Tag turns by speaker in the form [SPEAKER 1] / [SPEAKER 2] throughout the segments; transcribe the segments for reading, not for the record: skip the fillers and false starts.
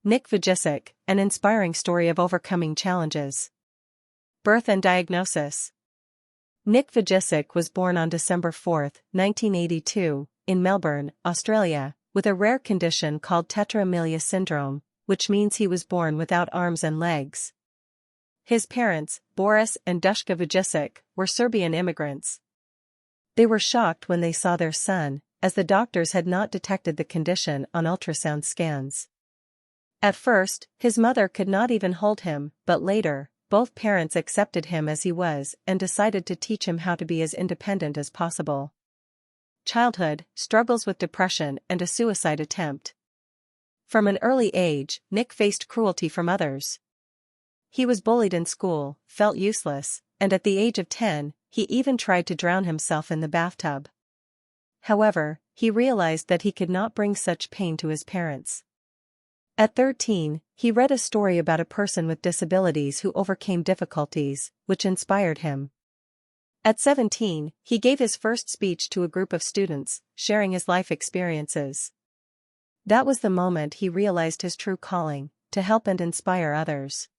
[SPEAKER 1] Nick Vujicic, an inspiring story of overcoming challenges. Birth and diagnosis. Nick Vujicic was born on December 4, 1982, in Melbourne, Australia, with a rare condition called tetraamelia syndrome, which means he was born without arms and legs. His parents, Boris and Dushka Vujicic, were Serbian immigrants. They were shocked when they saw their son, as the doctors had not detected the condition on ultrasound scans. At first, his mother could not even hold him, but later, both parents accepted him as he was and decided to teach him how to be as independent as possible. Childhood, struggles with depression and a suicide attempt. From an early age, Nick faced cruelty from others. He was bullied in school, felt useless, and at the age of 10, he even tried to drown himself in the bathtub. However, he realized that he could not bring such pain to his parents. At 13, he read a story about a person with disabilities who overcame difficulties, which inspired him. At 17, he gave his first speech to a group of students, sharing his life experiences. That was the moment he realized his true calling, to help and inspire others.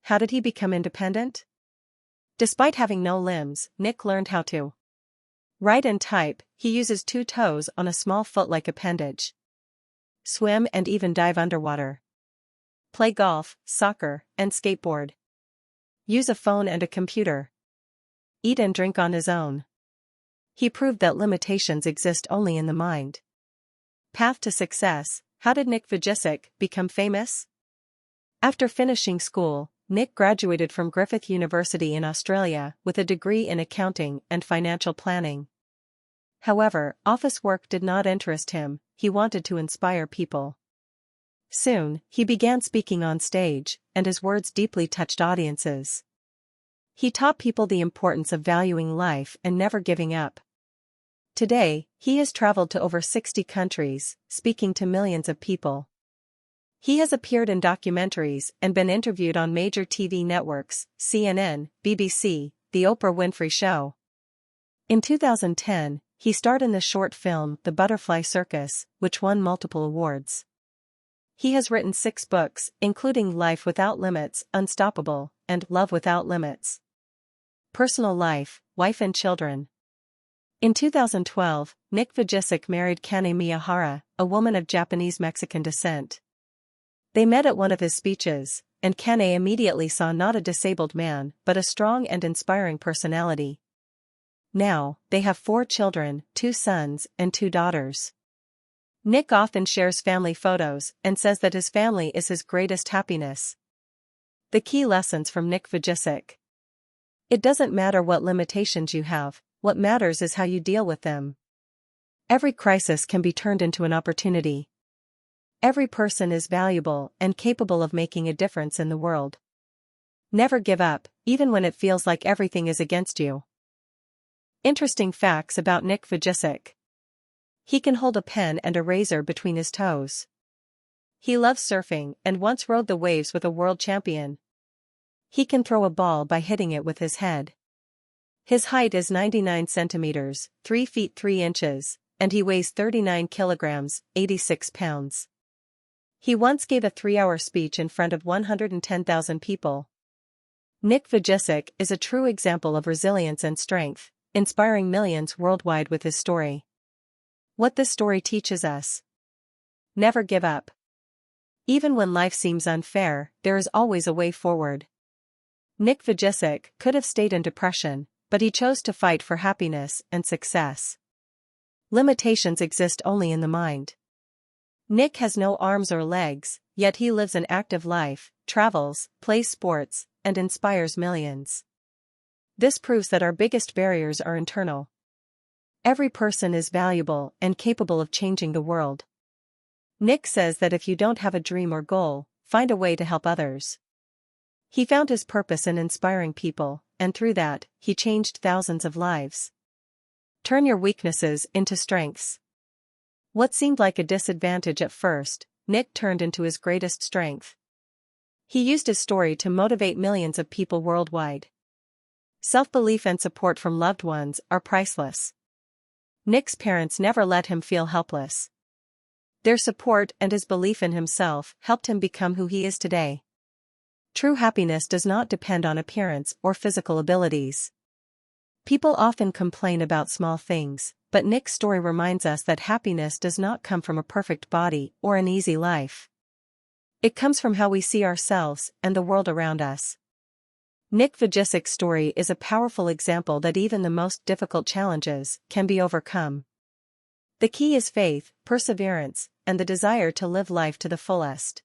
[SPEAKER 1] How did he become independent? Despite having no limbs, Nick learned how to write and type. He uses 2 toes on a small foot-like appendage. Swim and even dive underwater. Play golf, soccer, and skateboard. Use a phone and a computer. Eat and drink on his own. He proved that limitations exist only in the mind. Path to success. How did Nick Vujicic become famous? After finishing school, Nick graduated from Griffith University in Australia with a degree in accounting and financial planning. However, office work did not interest him. He wanted to inspire people. Soon, he began speaking on stage, and his words deeply touched audiences. He taught people the importance of valuing life and never giving up. Today, he has traveled to over 60 countries, speaking to millions of people. He has appeared in documentaries and been interviewed on major TV networks, CNN, BBC, The Oprah Winfrey Show. In 2010, he starred in the short film The Butterfly Circus, which won multiple awards. He has written 6 books, including Life Without Limits, Unstoppable, and Love Without Limits. Personal life, wife and children. In 2012, Nick Vujicic married Kane Miyahara, a woman of Japanese-Mexican descent. They met at one of his speeches, and Kane immediately saw not a disabled man but a strong and inspiring personality. Now, they have 4 children, 2 sons and 2 daughters. Nick often shares family photos and says that his family is his greatest happiness. The key lessons from Nick Vujicic. It doesn't matter what limitations you have, what matters is how you deal with them. Every crisis can be turned into an opportunity. Every person is valuable and capable of making a difference in the world. Never give up, even when it feels like everything is against you. Interesting facts about Nick Vujicic. He can hold a pen and a razor between his toes. He loves surfing and once rode the waves with a world champion. He can throw a ball by hitting it with his head. His height is 99 centimeters, 3 feet 3 inches, and he weighs 39 kilograms, 86 pounds. He once gave a 3-hour speech in front of 110,000 people. Nick Vujicic is a true example of resilience and strength, inspiring millions worldwide with his story. What this story teaches us: never give up. Even when life seems unfair, there is always a way forward. Nick Vujicic could have stayed in depression, but he chose to fight for happiness and success. Limitations exist only in the mind. Nick has no arms or legs, yet he lives an active life, travels, plays sports, and inspires millions. This proves that our biggest barriers are internal. Every person is valuable and capable of changing the world. Nick says that if you don't have a dream or goal, find a way to help others. He found his purpose in inspiring people, and through that, he changed thousands of lives. Turn your weaknesses into strengths. What seemed like a disadvantage at first, Nick turned into his greatest strength. He used his story to motivate millions of people worldwide. Self-belief and support from loved ones are priceless. Nick's parents never let him feel helpless. Their support and his belief in himself helped him become who he is today. True happiness does not depend on appearance or physical abilities. People often complain about small things, but Nick's story reminds us that happiness does not come from a perfect body or an easy life. It comes from how we see ourselves and the world around us. Nick Vujicic's story is a powerful example that even the most difficult challenges can be overcome. The key is faith, perseverance, and the desire to live life to the fullest.